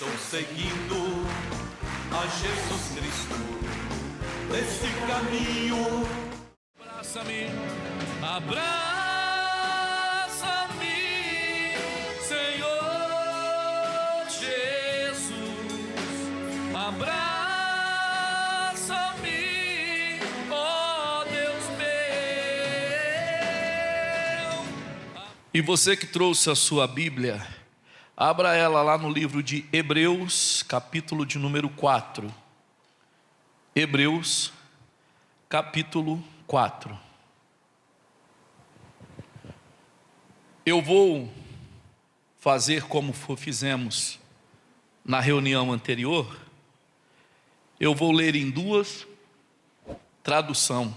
Estou seguindo a Jesus Cristo nesse caminho. Abraça-me, abraça-me, Senhor Jesus, abraça-me, ó Deus meu. E você que trouxe a sua Bíblia, abra ela lá no livro de Hebreus, capítulo de número 4. Hebreus, capítulo 4. Eu vou fazer como fizemos na reunião anterior. Eu vou ler em duas traduções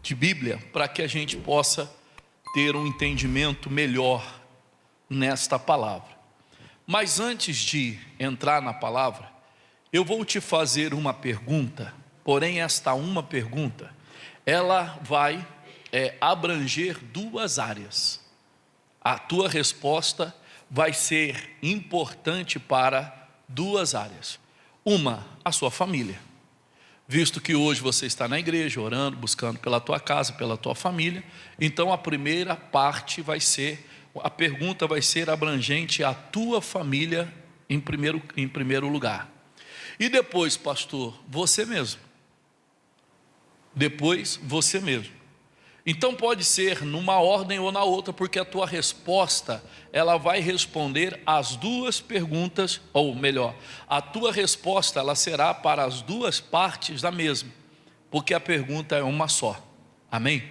de Bíblia, para que a gente possa ter um entendimento melhor nesta palavra. Mas antes de entrar na palavra, eu vou te fazer uma pergunta. Porém, esta uma pergunta, ela vai abranger duas áreas. A tua resposta vai ser importante para duas áreas. Uma, a sua família. Visto que hoje você está na igreja, orando, buscando pela tua casa, pela tua família, então a primeira parte vai ser, a pergunta vai ser abrangente à tua família em primeiro lugar. E depois, pastor, você mesmo. Depois, você mesmo. Então pode ser numa ordem ou na outra, porque a tua resposta, ela vai responder as duas perguntas, ou melhor, a tua resposta, ela será para as duas partes da mesma, porque a pergunta é uma só. Amém?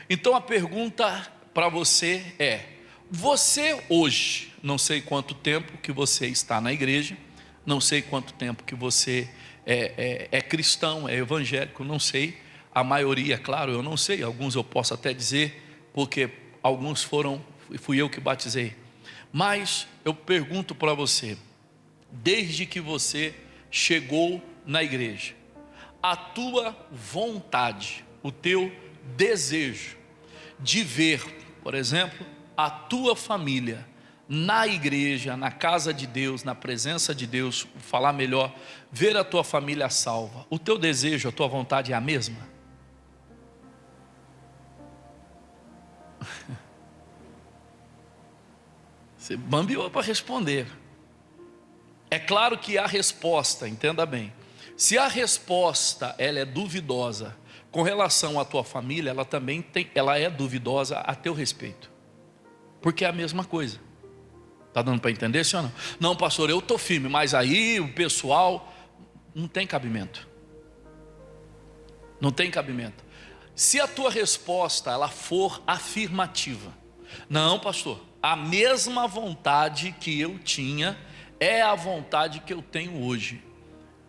Então a pergunta para você é: você hoje, não sei quanto tempo que você está na igreja, não sei quanto tempo que você é cristão, é evangélico, não sei. A maioria, claro, eu não sei. Alguns eu posso até dizer, porque alguns fui eu que batizei. Mas eu pergunto para você, desde que você chegou na igreja, a tua vontade, o teu desejo de ver, por exemplo, a tua família na igreja, na casa de Deus, na presença de Deus, falar melhor, ver a tua família salva, o teu desejo, a tua vontade é a mesma? Você bambeou para responder. É claro que a resposta, entenda bem, se a resposta ela é duvidosa com relação à tua família, ela é duvidosa a teu respeito, porque é a mesma coisa. Está dando para entender, sim ou não? Não, pastor, eu estou firme, mas aí o pessoal não tem cabimento. Não tem cabimento. Se a tua resposta ela for afirmativa, não, pastor, a mesma vontade que eu tinha é a vontade que eu tenho hoje.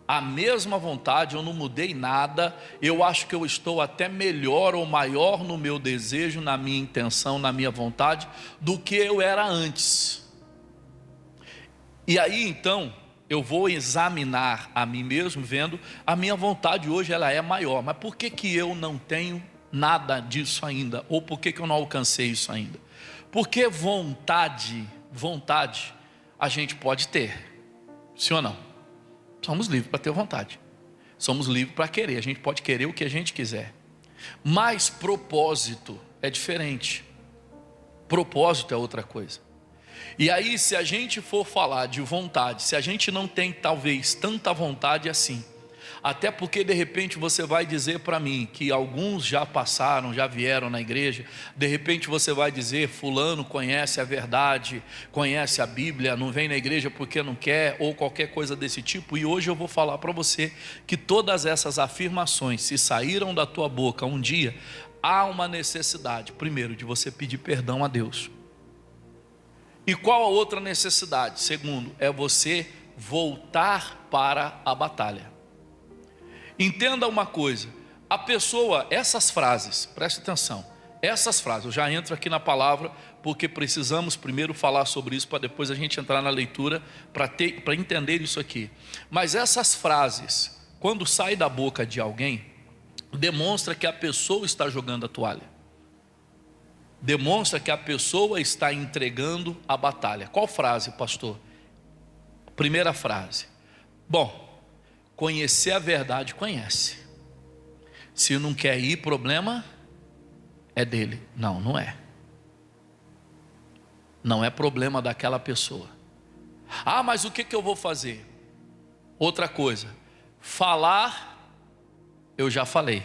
A mesma vontade, eu não mudei nada, eu acho que eu estou até melhor ou maior no meu desejo, na minha intenção, na minha vontade, do que eu era antes. E aí então, eu vou examinar a mim mesmo, vendo, a minha vontade hoje ela é maior, mas por que eu não tenho nada disso ainda? Ou por que eu não alcancei isso ainda? Porque vontade a gente pode ter, sim ou não? Somos livres para ter vontade, somos livres para querer, a gente pode querer o que a gente quiser, mas propósito é diferente, propósito é outra coisa. E aí, se a gente for falar de vontade, se a gente não tem talvez tanta vontade assim, até porque de repente você vai dizer para mim que alguns já passaram, já vieram na igreja, de repente você vai dizer, fulano conhece a verdade, conhece a Bíblia, não vem na igreja porque não quer, ou qualquer coisa desse tipo. E hoje eu vou falar para você que todas essas afirmações, se saíram da tua boca um dia, há uma necessidade, primeiro, de você pedir perdão a Deus. E qual a outra necessidade? Segundo, é você voltar para a batalha. Entenda uma coisa, a pessoa, essas frases, preste atenção, essas frases, eu já entro aqui na palavra, porque precisamos primeiro falar sobre isso, para depois a gente entrar na leitura, para entender isso aqui. Mas essas frases, quando saem da boca de alguém, demonstra que a pessoa está jogando a toalha. Demonstra que a pessoa está entregando a batalha. Qual frase, pastor? Primeira frase. Bom, conhecer a verdade, conhece. Se não quer ir, problema é dele. Não, não é. Não é problema daquela pessoa. Ah, mas o que eu vou fazer? Outra coisa, falar, eu já falei.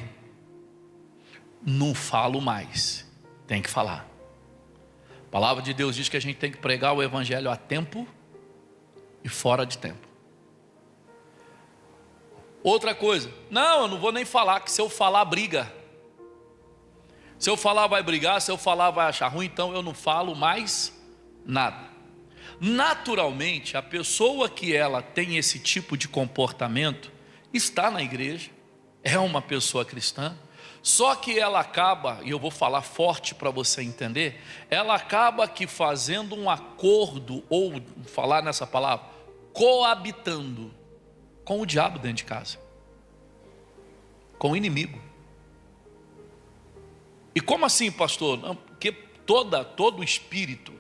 Não falo mais. Tem que falar. A palavra de Deus diz que a gente tem que pregar o evangelho a tempo e fora de tempo. Outra coisa, não, eu não vou nem falar, que se eu falar briga. Se eu falar vai brigar, se eu falar vai achar ruim, então eu não falo mais nada. Naturalmente, a pessoa que ela tem esse tipo de comportamento está na igreja, é uma pessoa cristã, só que ela acaba, e eu vou falar forte para você entender, ela acaba que fazendo um acordo, ou falar nessa palavra, coabitando com o diabo dentro de casa, com o inimigo. E como assim, pastor? Não, porque todo espírito,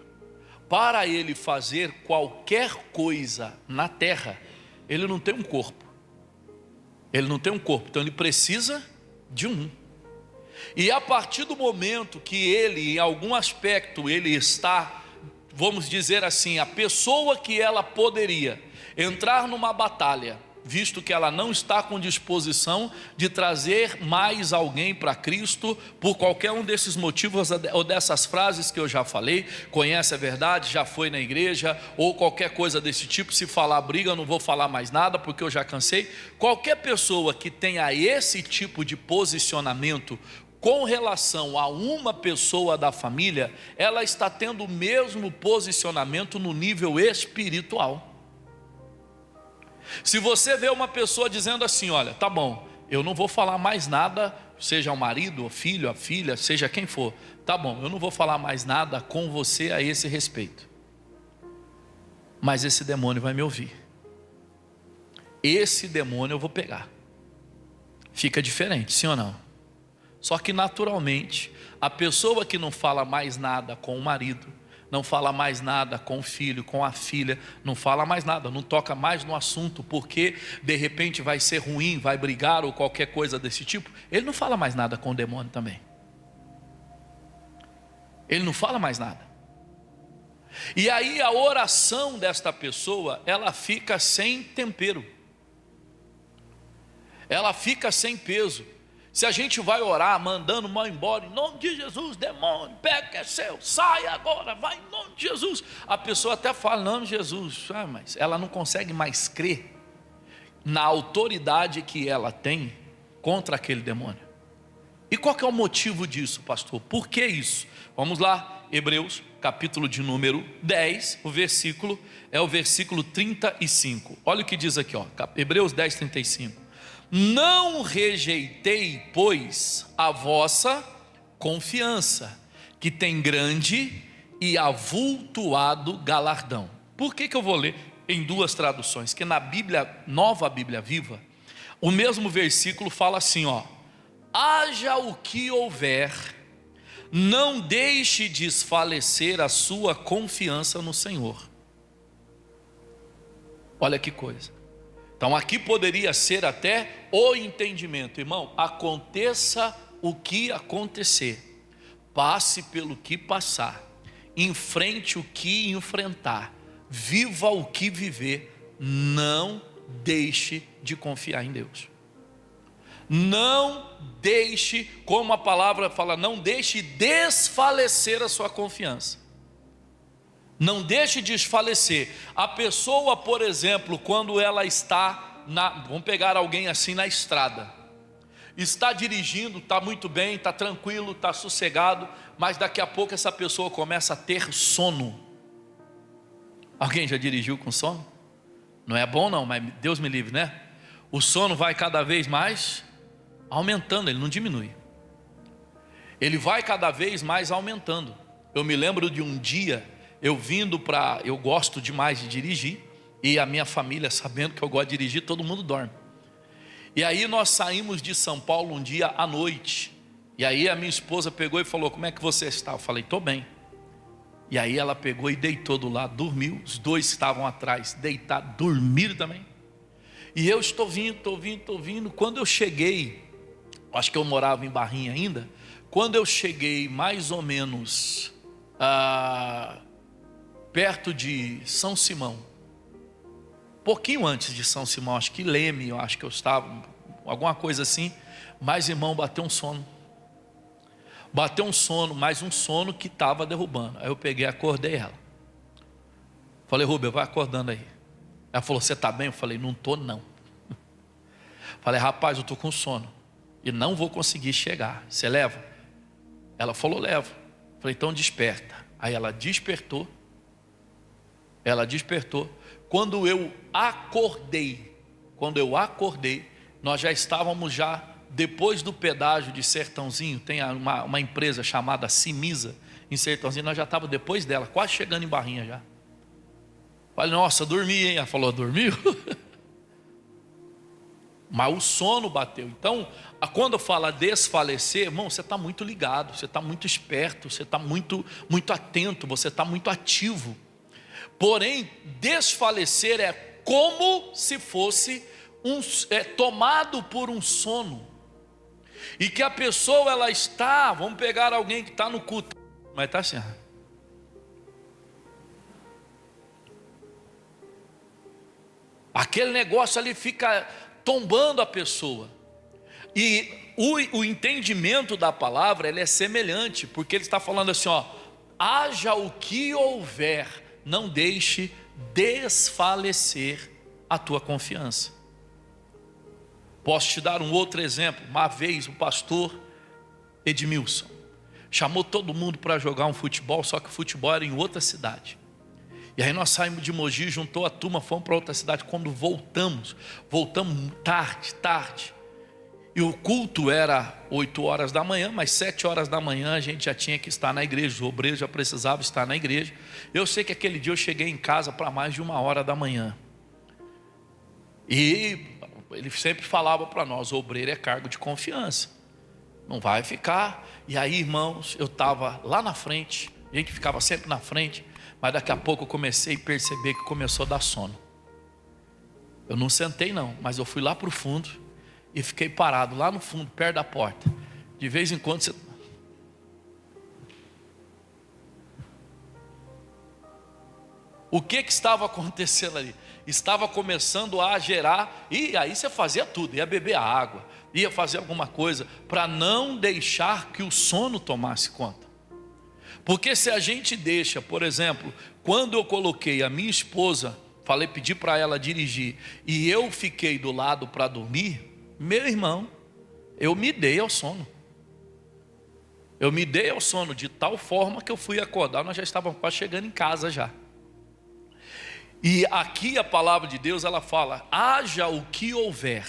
para ele fazer qualquer coisa na terra, ele não tem um corpo. Ele não tem um corpo, então ele precisa de um. E a partir do momento que ele, em algum aspecto, ele está, vamos dizer assim, a pessoa que ela poderia entrar numa batalha, visto que ela não está com disposição de trazer mais alguém para Cristo, por qualquer um desses motivos ou dessas frases que eu já falei, conhece a verdade, já foi na igreja, ou qualquer coisa desse tipo, se falar briga eu não vou falar mais nada, porque eu já cansei. Qualquer pessoa que tenha esse tipo de posicionamento com relação a uma pessoa da família, ela está tendo o mesmo posicionamento no nível espiritual. Se você vê uma pessoa dizendo assim, olha, tá bom, eu não vou falar mais nada, seja o marido, o filho, a filha, seja quem for, tá bom, eu não vou falar mais nada com você a esse respeito, mas esse demônio vai me ouvir, esse demônio eu vou pegar. Fica diferente, sim ou não? Só que naturalmente, a pessoa que não fala mais nada com o marido, não fala mais nada com o filho, com a filha, não fala mais nada, não toca mais no assunto, porque de repente vai ser ruim, vai brigar ou qualquer coisa desse tipo, ele não fala mais nada com o demônio também. Ele não fala mais nada. E aí a oração desta pessoa, ela fica sem tempero, ela fica sem peso. Se a gente vai orar mandando mal embora, em nome de Jesus, demônio, pega que é seu, sai agora, vai em nome de Jesus. A pessoa até fala em nome de Jesus, mas ela não consegue mais crer na autoridade que ela tem contra aquele demônio. E qual que é o motivo disso, pastor? Por que isso? Vamos lá, Hebreus, capítulo de número 10, o versículo é o versículo 35. Olha o que diz aqui, ó, Hebreus 10, 35. Não rejeitei, pois, a vossa confiança, que tem grande e avultuado galardão. Por que eu vou ler em duas traduções? Que na Bíblia, Nova Bíblia Viva, o mesmo versículo fala assim, ó: haja o que houver, não deixe desfalecer a sua confiança no Senhor. Olha que coisa. Então aqui poderia ser até o entendimento, irmão, aconteça o que acontecer, passe pelo que passar, enfrente o que enfrentar, viva o que viver, não deixe de confiar em Deus. Não deixe, como a palavra fala, não deixe desfalecer a sua confiança. Não deixe desfalecer. A pessoa, por exemplo, quando ela está vamos pegar alguém assim na estrada, está dirigindo, está muito bem, está tranquilo, está sossegado, mas daqui a pouco essa pessoa começa a ter sono. Alguém já dirigiu com sono? Não é bom não, mas Deus me livre, né? O sono vai cada vez mais aumentando, ele não diminui. Ele vai cada vez mais aumentando. Eu me lembro de um dia, eu gosto demais de dirigir, e a minha família, sabendo que eu gosto de dirigir, todo mundo dorme. E aí nós saímos de São Paulo um dia à noite, e aí a minha esposa pegou e falou, como é que você está? Eu falei, estou bem. E aí ela pegou e deitou do lado, dormiu. Os dois que estavam atrás, deitados, dormiram também. E eu estou vindo. Quando eu cheguei, acho que eu morava em Barrinha ainda. Quando eu cheguei mais ou menos perto de São Simão, pouquinho antes de São Simão, acho que Leme, eu acho que eu estava, alguma coisa assim. Mas irmão, bateu um sono, mas um sono que estava derrubando. Aí eu peguei e acordei ela. Falei: Rubem, vai acordando aí. Ela falou: você está bem? Eu falei: não estou não. Falei: rapaz, eu estou com sono e não vou conseguir chegar, você leva? Ela falou: levo. Falei: então desperta. Aí ela despertou. Quando eu acordei, nós já estávamos depois do pedágio de Sertãozinho. Tem uma empresa chamada Simisa em Sertãozinho. Nós já estávamos depois dela, quase chegando em Barrinha já. Falei: nossa, dormi, hein? Ela falou: dormiu? Mas o sono bateu. Então, quando fala desfalecer, irmão, você está muito ligado, você está muito esperto, você está muito atento, você está muito ativo. Porém, desfalecer é como se fosse tomado por um sono. E que a pessoa, ela está, vamos pegar alguém que está no culto, mas está assim, aquele negócio ali fica tombando a pessoa. E o entendimento da palavra, ele é semelhante, porque ele está falando assim, haja o que houver, não deixe desfalecer a tua confiança. Posso te dar um outro exemplo. Uma vez o pastor Edmilson chamou todo mundo para jogar um futebol, só que o futebol era em outra cidade. E aí nós saímos de Mogi, juntou a turma, fomos para outra cidade. Quando voltamos tarde. E o culto era 8 horas da manhã, mas 7 horas da manhã a gente já tinha que estar na igreja. O obreiro já precisava estar na igreja. Eu sei que aquele dia eu cheguei em casa para mais de 1 hora da manhã. E ele sempre falava para nós: o obreiro é cargo de confiança, não vai ficar. E aí, irmãos, eu estava lá na frente, a gente ficava sempre na frente. Mas daqui a pouco eu comecei a perceber que começou a dar sono. Eu não sentei não, mas eu fui lá para o fundo e fiquei parado lá no fundo, perto da porta. De vez em quando você... O que estava acontecendo ali? Estava começando a gerar, e aí você fazia tudo, ia beber água, ia fazer alguma coisa, para não deixar que o sono tomasse conta. Porque se a gente deixa, por exemplo, quando eu coloquei a minha esposa, pedi para ela dirigir, e eu fiquei do lado para dormir, meu irmão, eu me dei ao sono. De tal forma que eu fui acordar, nós já estávamos quase chegando em casa já. E aqui a palavra de Deus, ela fala: haja o que houver,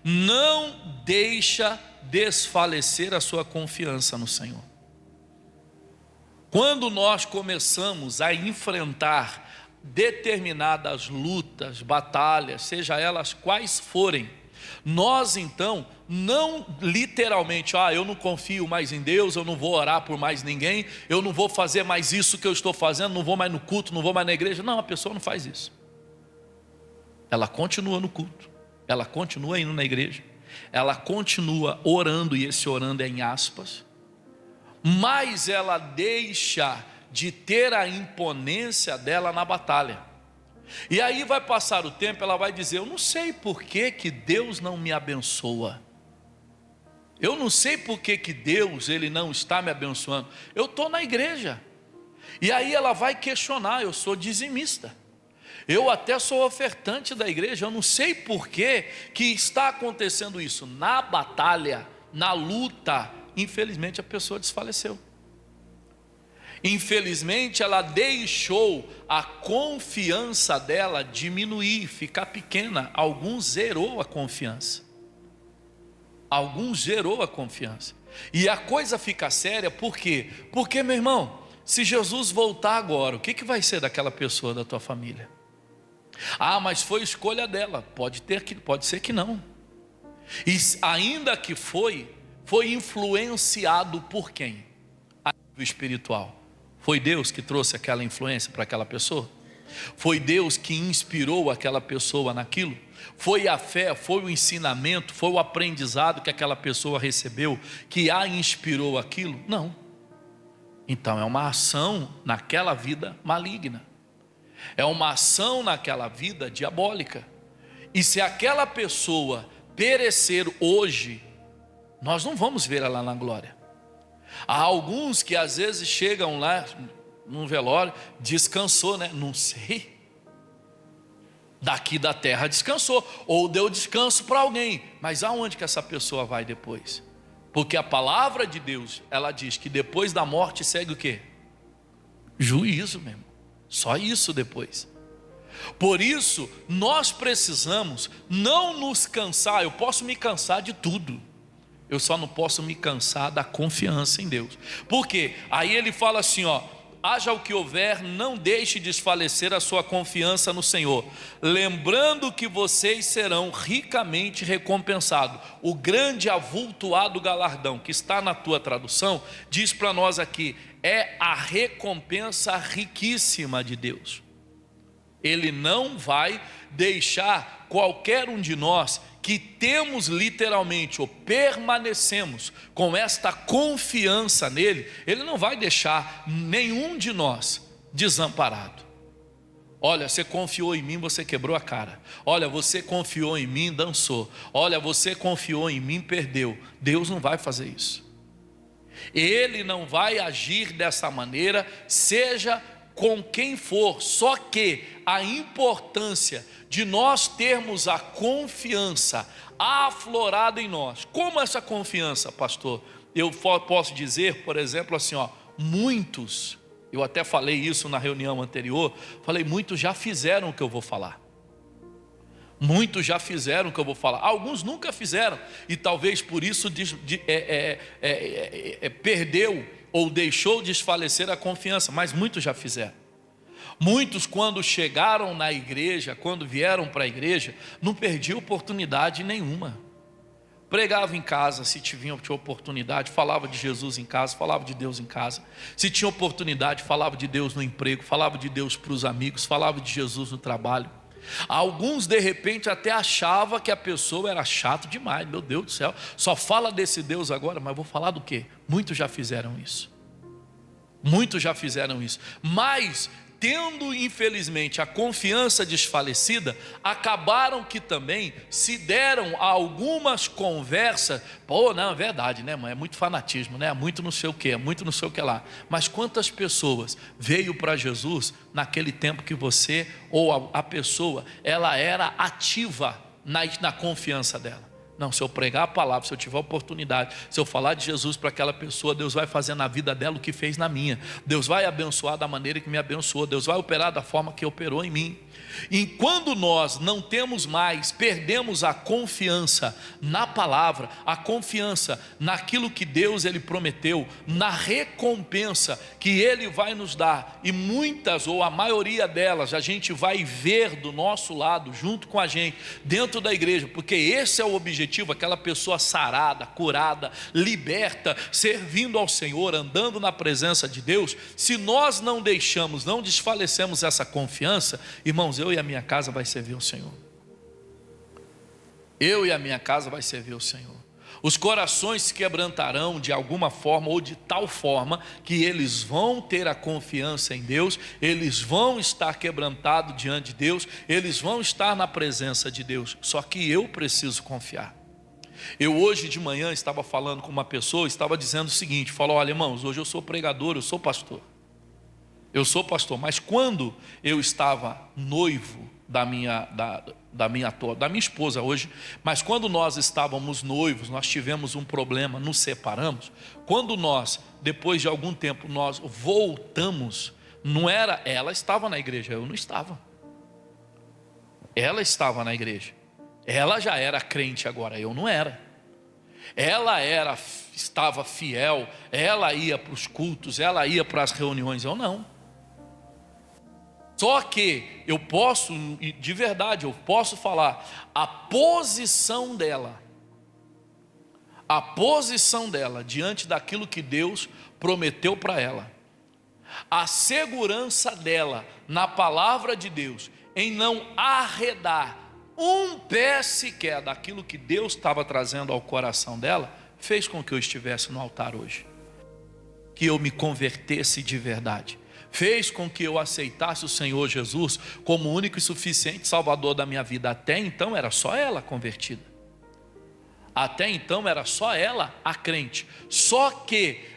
não deixa desfalecer a sua confiança no Senhor. Quando nós começamos a enfrentar determinadas lutas, batalhas, seja elas quais forem, nós então, não literalmente, eu não confio mais em Deus, eu não vou orar por mais ninguém, eu não vou fazer mais isso que eu estou fazendo, não vou mais no culto, não vou mais na igreja. Não, a pessoa não faz isso. Ela continua no culto, ela continua indo na igreja, ela continua orando, e esse orando é em aspas, mas ela deixa de ter a imponência dela na batalha. E aí vai passar o tempo, ela vai dizer: eu não sei por que Deus não me abençoa, eu não sei por que Deus ele não está me abençoando, eu estou na igreja. E aí ela vai questionar: eu sou dizimista, eu até sou ofertante da igreja, eu não sei por que está acontecendo isso. Na batalha, na luta, infelizmente a pessoa desfaleceu. Infelizmente ela deixou a confiança dela diminuir, ficar pequena. Alguns zerou a confiança. E a coisa fica séria, por quê? Porque, meu irmão, se Jesus voltar agora, o que vai ser daquela pessoa da tua família? Mas foi escolha dela. Pode ser que não. E ainda que foi influenciado por quem? A nível espiritual. Foi Deus que trouxe aquela influência para aquela pessoa? Foi Deus que inspirou aquela pessoa naquilo? Foi a fé, foi o ensinamento, foi o aprendizado que aquela pessoa recebeu que a inspirou aquilo? Não. Então é uma ação naquela vida maligna, é uma ação naquela vida diabólica. E se aquela pessoa perecer hoje, nós não vamos ver ela na glória. Há alguns que às vezes chegam lá num velório, descansou, né? Não sei, daqui da terra descansou, ou deu descanso para alguém, mas aonde que essa pessoa vai depois? Porque a palavra de Deus, ela diz que depois da morte segue o quê? Juízo mesmo, só isso depois. Por isso, nós precisamos não nos cansar. Eu posso me cansar de tudo, eu só não posso me cansar da confiança em Deus. Por quê? Aí ele fala assim, ó: haja o que houver, não deixe desfalecer a sua confiança no Senhor, lembrando que vocês serão ricamente recompensados. O grande avultuado galardão, que está na tua tradução, diz para nós aqui, é a recompensa riquíssima de Deus. Ele não vai deixar qualquer um de nós que temos literalmente ou permanecemos com esta confiança nele, ele não vai deixar nenhum de nós desamparado. Olha, você confiou em mim, você quebrou a cara. Olha, você confiou em mim, dançou. Olha, você confiou em mim, perdeu. Deus não vai fazer isso. Ele não vai agir dessa maneira, seja com quem for. Só que a importância de nós termos a confiança aflorada em nós. Como essa confiança, pastor? Eu posso dizer, por exemplo, assim, ó, muitos, eu até falei isso na reunião anterior, falei, muitos já fizeram o que eu vou falar. Muitos já fizeram o que eu vou falar. Alguns nunca fizeram, e talvez por isso perdeu ou deixou desfalecer a confiança, mas muitos já fizeram. Muitos, quando chegaram na igreja, quando vieram para a igreja, não perdiam oportunidade nenhuma. Pregava em casa, se tinha oportunidade, falava de Jesus em casa, falava de Deus em casa. Se tinha oportunidade, falava de Deus no emprego, falava de Deus para os amigos, falava de Jesus no trabalho. Alguns de repente até achavam que a pessoa era chato demais. Meu Deus do céu, só fala desse Deus agora, mas vou falar do quê? Muitos já fizeram isso. Muitos já fizeram isso. Mas tendo infelizmente a confiança desfalecida, acabaram que também se deram a algumas conversas. Pô, não, é verdade, né, mãe? É muito fanatismo, né? É muito não sei o que, é muito não sei o que lá. Mas quantas pessoas veio para Jesus naquele tempo que você ou a pessoa, ela era ativa na confiança dela? Não, se eu pregar a palavra, se eu tiver oportunidade, se eu falar de Jesus para aquela pessoa, Deus vai fazer na vida dela o que fez na minha. Deus vai abençoar da maneira que me abençoou. Deus vai operar da forma que operou em mim. E quando nós não temos mais, perdemos a confiança na palavra, a confiança naquilo que Deus ele prometeu, na recompensa que Ele vai nos dar, e muitas ou a maioria delas a gente vai ver do nosso lado, junto com a gente, dentro da igreja, porque esse é o objetivo, aquela pessoa sarada, curada, liberta, servindo ao Senhor, andando na presença de Deus. Se nós não deixamos, não desfalecemos essa confiança, irmãos, eu e a minha casa vai servir ao Senhor. Eu e a minha casa vai servir ao Senhor. Os corações se quebrantarão de alguma forma ou de tal forma que eles vão ter a confiança em Deus, eles vão estar quebrantados diante de Deus, eles vão estar na presença de Deus. Só que eu preciso confiar. Eu hoje de manhã estava falando com uma pessoa, estava dizendo o seguinte, falou: olha, irmãos, hoje eu sou pregador, eu sou pastor. Eu sou pastor, mas quando eu estava noivo da minha esposa hoje, mas quando nós estávamos noivos, nós tivemos um problema, nos separamos. Quando nós, depois de algum tempo, nós voltamos, não era, ela estava na igreja, eu não estava. Ela estava na igreja, ela já era crente agora, eu não era. Ela estava fiel, ela ia para os cultos, ela ia para as reuniões, eu não. Só que eu posso, de verdade, eu posso falar, a posição dela diante daquilo que Deus prometeu para ela, A segurança dela na palavra de Deus, em não arredar um pé sequer daquilo que Deus estava trazendo ao coração dela, fez com que eu estivesse no altar hoje, que eu me convertesse de verdade, fez com que eu aceitasse o Senhor Jesus como o único e suficiente Salvador da minha vida. Até então era só ela convertida, até então era só ela a crente. Só que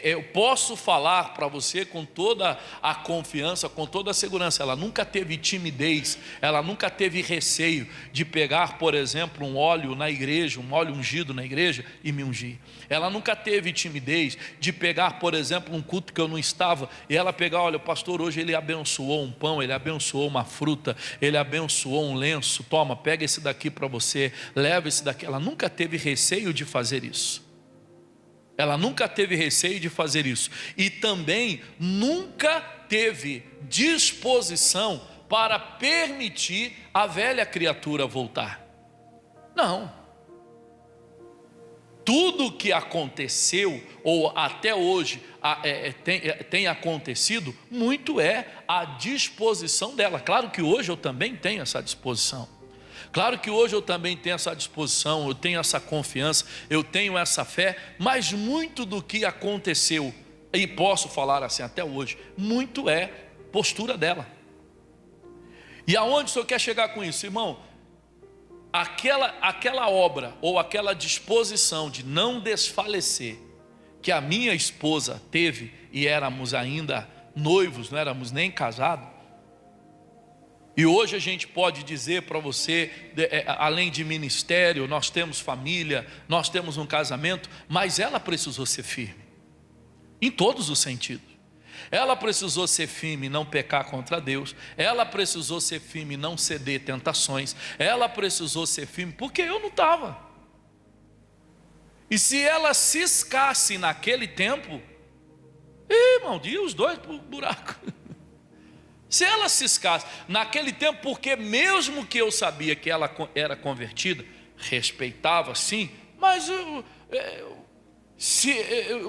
eu posso falar para você com toda a confiança, com toda a segurança, ela nunca teve timidez, ela nunca teve receio de pegar, por exemplo, um óleo na igreja, um óleo ungido na igreja e me ungir. Ela nunca teve timidez de pegar, por exemplo, um culto que eu não estava e ela pegar, olha, o pastor hoje ele abençoou um pão, ele abençoou uma fruta, ele abençoou um lenço, toma, pega esse daqui para você, leva esse daqui. Ela nunca teve receio de fazer isso. Ela nunca teve receio de fazer isso. E também nunca teve disposição para permitir a velha criatura voltar. Não. Tudo que aconteceu, ou até hoje tem acontecido, muito é a disposição dela. Claro que hoje eu também tenho essa disposição. Claro que hoje eu também tenho essa disposição, eu tenho essa confiança, eu tenho essa fé, mas muito do que aconteceu, e posso falar assim até hoje, muito é postura dela. E aonde o Senhor quer chegar com isso, irmão? Aquela obra, ou aquela disposição de não desfalecer, que a minha esposa teve, e éramos ainda noivos, não éramos nem casados. E hoje a gente pode dizer para você, além de ministério, nós temos família, nós temos um casamento, mas ela precisou ser firme, em todos os sentidos. Ela precisou ser firme e não pecar contra Deus, ela precisou ser firme e não ceder tentações, ela precisou ser firme porque eu não estava. E se ela ciscasse naquele tempo, irmão, ia os dois para o buraco. Se ela ciscasse naquele tempo, porque mesmo que eu sabia que ela era convertida, respeitava sim, mas eu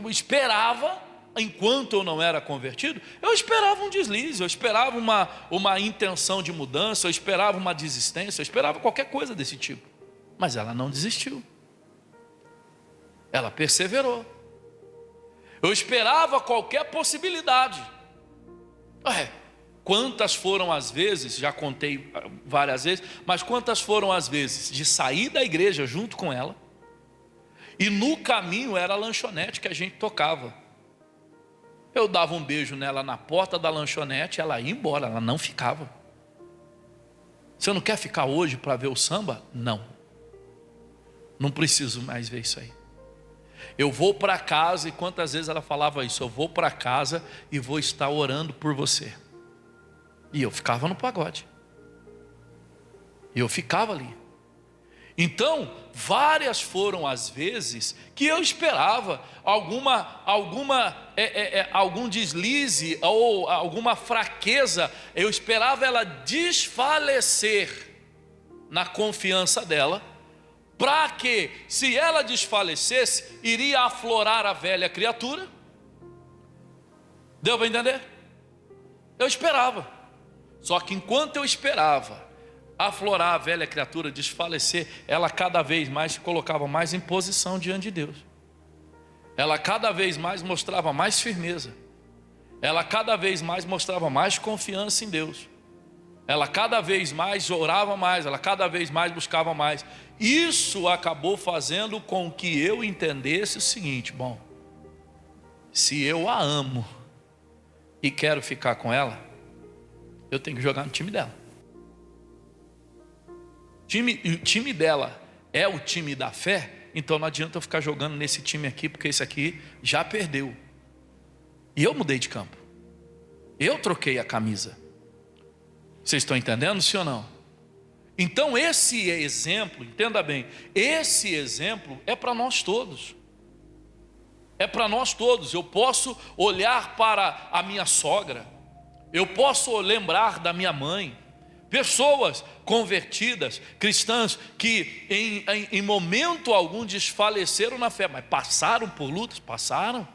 esperava, enquanto eu não era convertido, eu esperava um deslize, eu esperava uma intenção de mudança, eu esperava uma desistência, eu esperava qualquer coisa desse tipo. Mas ela não desistiu, ela perseverou. Eu esperava qualquer possibilidade. Quantas foram as vezes, já contei várias vezes, mas quantas foram as vezes de sair da igreja junto com ela, e no caminho era a lanchonete que a gente tocava. Eu dava um beijo nela na porta da lanchonete, ela ia embora, ela não ficava. Você não quer ficar hoje para ver o samba? Não. Não preciso mais ver isso aí. Eu vou para casa, e quantas vezes ela falava isso, eu vou para casa e vou estar orando por você. E eu ficava no pagode. E eu ficava ali. Então, várias foram as vezes que eu esperava algum deslize ou alguma fraqueza. Eu esperava ela desfalecer na confiança dela, para que, se ela desfalecesse, iria aflorar a velha criatura. Deu para entender? Eu esperava. Só que enquanto eu esperava aflorar a velha criatura, desfalecer, ela cada vez mais se colocava mais em posição diante de Deus. Ela cada vez mais mostrava mais firmeza. Ela cada vez mais mostrava mais confiança em Deus. Ela cada vez mais orava mais, ela cada vez mais buscava mais. Isso acabou fazendo com que eu entendesse o seguinte: bom, se eu a amo e quero ficar com ela, eu tenho que jogar no time dela. O time dela é o time da fé, então não adianta eu ficar jogando nesse time aqui, porque esse aqui já perdeu. E eu mudei de campo, eu troquei a camisa. Vocês estão entendendo, sim ou não? Então esse exemplo, entenda bem, esse exemplo é para nós todos. É para nós todos. Eu posso olhar para a minha sogra, eu posso lembrar da minha mãe, pessoas convertidas, cristãs, que em momento algum desfaleceram na fé, mas passaram por lutas, passaram.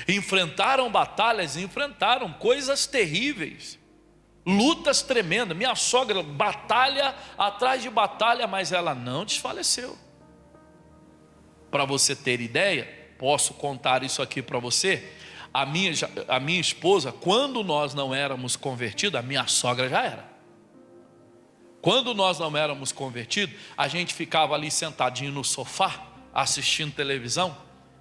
enfrentaram batalhas, enfrentaram coisas terríveis, lutas tremendas. Minha sogra, batalha atrás de batalha, mas ela não desfaleceu. Para você ter ideia, posso contar isso aqui para você. A minha esposa, quando nós não éramos convertidos, a minha sogra já era. Quando nós não éramos convertidos, a gente ficava ali sentadinho no sofá, assistindo televisão.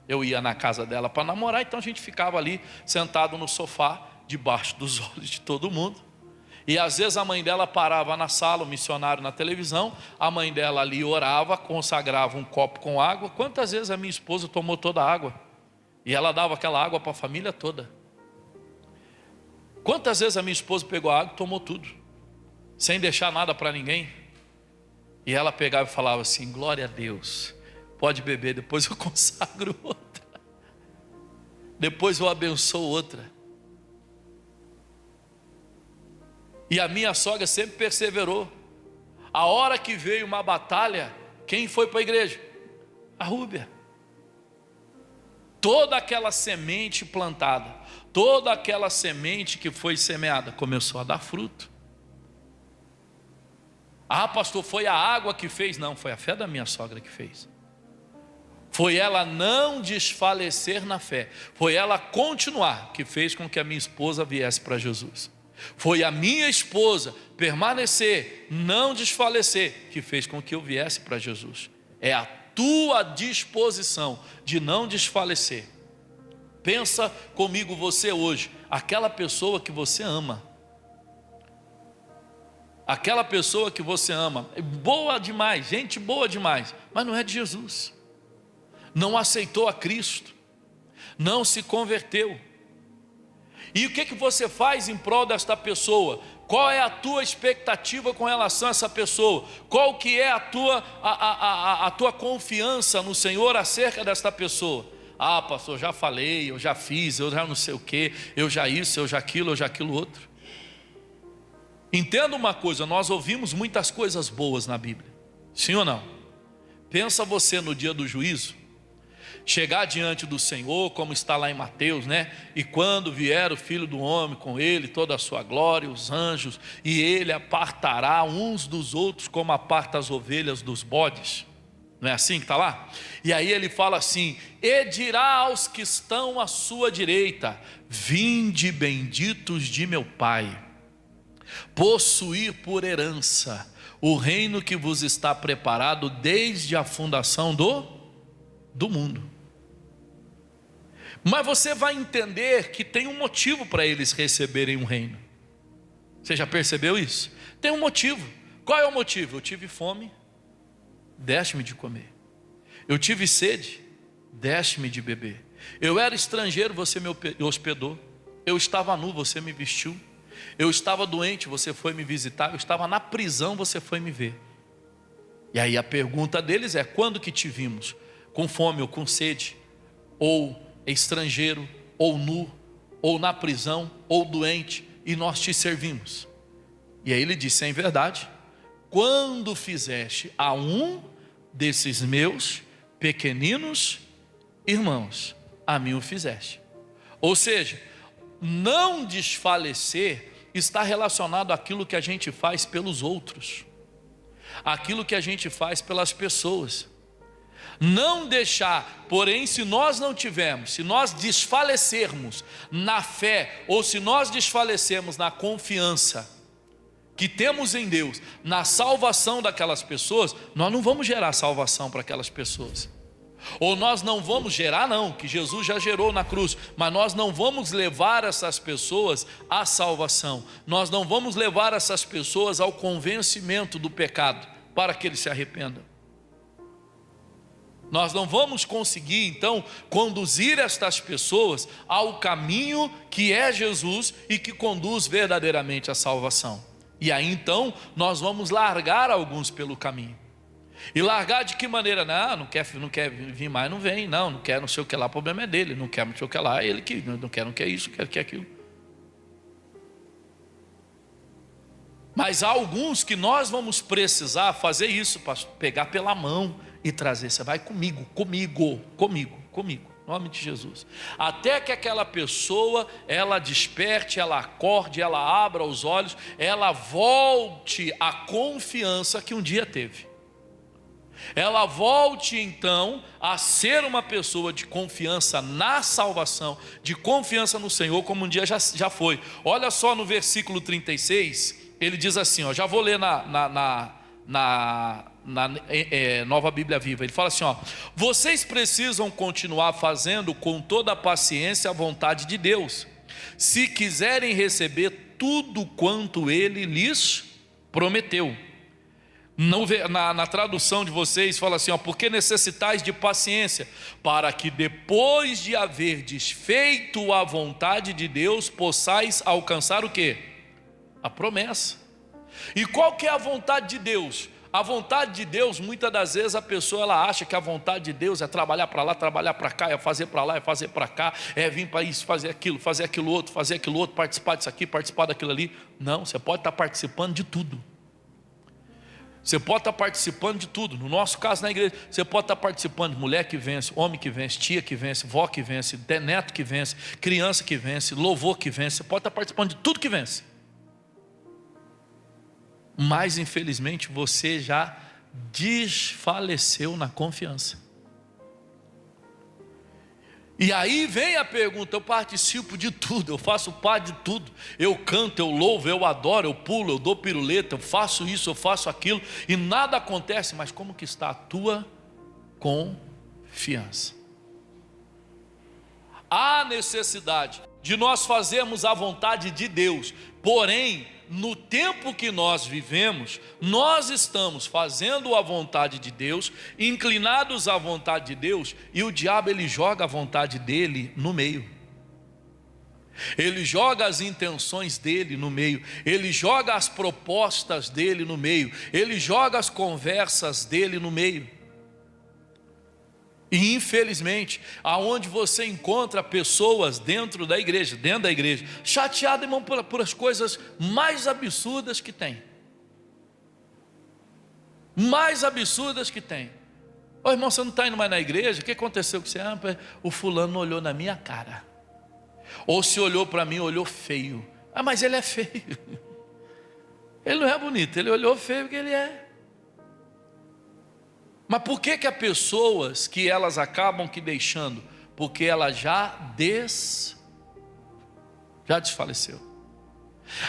Eu ia na casa dela para namorar, então a gente ficava ali sentado no sofá, debaixo dos olhos de todo mundo. E às vezes a mãe dela parava na sala, o missionário na televisão, a mãe dela ali orava, consagrava um copo com água. Quantas vezes a minha esposa tomou toda a água? E ela dava aquela água para a família toda. Quantas vezes a minha esposa pegou a água e tomou tudo, sem deixar nada para ninguém? E ela pegava e falava assim: glória a Deus, pode beber, depois eu consagro outra, depois eu abençoo outra. E a minha sogra sempre perseverou. A hora que veio uma batalha, quem foi para a igreja? A Rúbia. Toda aquela semente plantada, toda aquela semente que foi semeada, começou a dar fruto. Ah, pastor, foi a água que fez? Não, foi a fé da minha sogra que fez. Foi ela não desfalecer na fé, foi ela continuar, que fez com que a minha esposa viesse para Jesus. Foi a minha esposa permanecer, não desfalecer, que fez com que eu viesse para Jesus. É a tua disposição de não desfalecer. Pensa comigo, você hoje, aquela pessoa que você ama, aquela pessoa que você ama, boa demais, gente boa demais, mas não é de Jesus, não aceitou a Cristo, não se converteu. E o que você faz em prol desta pessoa? Qual é a tua expectativa com relação a essa pessoa? Qual que é a tua confiança no Senhor acerca desta pessoa? Ah, pastor, já falei, eu já fiz, eu já não sei o que, eu já isso, eu já aquilo outro. Entenda uma coisa, nós ouvimos muitas coisas boas na Bíblia, sim ou não? Pensa você no dia do juízo, chegar diante do Senhor, como está lá em Mateus, né? E quando vier o Filho do Homem, com ele toda a sua glória, os anjos, e ele apartará uns dos outros como aparta as ovelhas dos bodes. Não é assim que está lá? E aí ele fala assim: e dirá aos que estão à sua direita: vinde benditos de meu Pai, possuir por herança o reino que vos está preparado desde a fundação do mundo. Mas você vai entender que tem um motivo para eles receberem um reino. Você já percebeu isso? Tem um motivo. Qual é o motivo? Eu tive fome, deste-me de comer. Eu tive sede, deste-me de beber. Eu era estrangeiro, você me hospedou. Eu estava nu, você me vestiu. Eu estava doente, você foi me visitar. Eu estava na prisão, você foi me ver. E aí a pergunta deles é: quando que te vimos? Com fome ou com sede? Ou estrangeiro, ou nu, ou na prisão, ou doente, e nós te servimos? E aí ele disse: em verdade, quando fizeste a um desses meus pequeninos irmãos, a mim o fizeste. Ou seja, não desfalecer está relacionado àquilo que a gente faz pelos outros, aquilo que a gente faz pelas pessoas. Não deixar, porém, se nós não tivermos, se nós desfalecermos na fé, ou se nós desfalecermos na confiança que temos em Deus, na salvação daquelas pessoas, nós não vamos gerar salvação para aquelas pessoas. Ou nós não vamos gerar, não, que Jesus já gerou na cruz, mas nós não vamos levar essas pessoas à salvação. Nós não vamos levar essas pessoas ao convencimento do pecado, para que eles se arrependam. Nós não vamos conseguir então conduzir estas pessoas ao caminho que é Jesus e que conduz verdadeiramente à salvação. E aí então nós vamos largar alguns pelo caminho. E largar de que maneira? Não quer vir mais, não vem. Não quer não sei o que lá, o problema é dele. Não quer não sei o que lá, ele que não quer isso, quer aquilo. Mas há alguns que nós vamos precisar fazer isso, pastor, pegar pela mão e trazer. Você vai comigo. Em nome de Jesus. Até que aquela pessoa, ela desperte, ela acorde, ela abra os olhos, ela volte à confiança que um dia teve. Ela volte então a ser uma pessoa de confiança na salvação, de confiança no Senhor, como um dia já foi. Olha só no versículo 36, ele diz assim, já vou ler na Nova Bíblia Viva. Ele fala assim, vocês precisam continuar fazendo com toda a paciência a vontade de Deus, se quiserem receber tudo quanto Ele lhes prometeu. Na tradução de vocês fala assim, porque necessitais de paciência, para que depois de haver desfeito a vontade de Deus, possais alcançar o quê? A promessa. E qual que é a vontade de Deus? A vontade de Deus, muitas das vezes a pessoa ela acha que a vontade de Deus é trabalhar para lá, trabalhar para cá, é fazer para lá, é fazer para cá, é vir para isso, fazer aquilo outro, participar disso aqui, participar daquilo ali. Não, você pode estar participando de tudo. Você pode estar participando de tudo. No nosso caso na igreja, você pode estar participando de mulher que vence, homem que vence, tia que vence, vó que vence, neto que vence, criança que vence, louvor que vence. Você pode estar participando de tudo que vence. Mas infelizmente você já desfaleceu na confiança. E aí vem a pergunta, eu participo de tudo, eu faço parte de tudo, eu canto, eu louvo, eu adoro, eu pulo, eu dou piruleta, eu faço isso, eu faço aquilo, e nada acontece, mas como que está a tua confiança? Há necessidade de nós fazermos a vontade de Deus, porém, no tempo que nós vivemos, nós estamos fazendo a vontade de Deus, inclinados à vontade de Deus, e o diabo ele joga a vontade dele no meio. Ele joga as intenções dele no meio, ele joga as propostas dele no meio, ele joga as conversas dele no meio. E infelizmente, aonde você encontra pessoas dentro da igreja, chateadas, irmão, por as coisas mais absurdas que tem. Mais absurdas que tem. Ô irmão, você não está indo mais na igreja? O que aconteceu com você? O fulano não olhou na minha cara. Ou se olhou para mim, olhou feio. Mas ele é feio. Ele não é bonito, ele olhou feio porque ele é. Mas por que há pessoas que elas acabam que deixando? Porque ela já desfaleceu.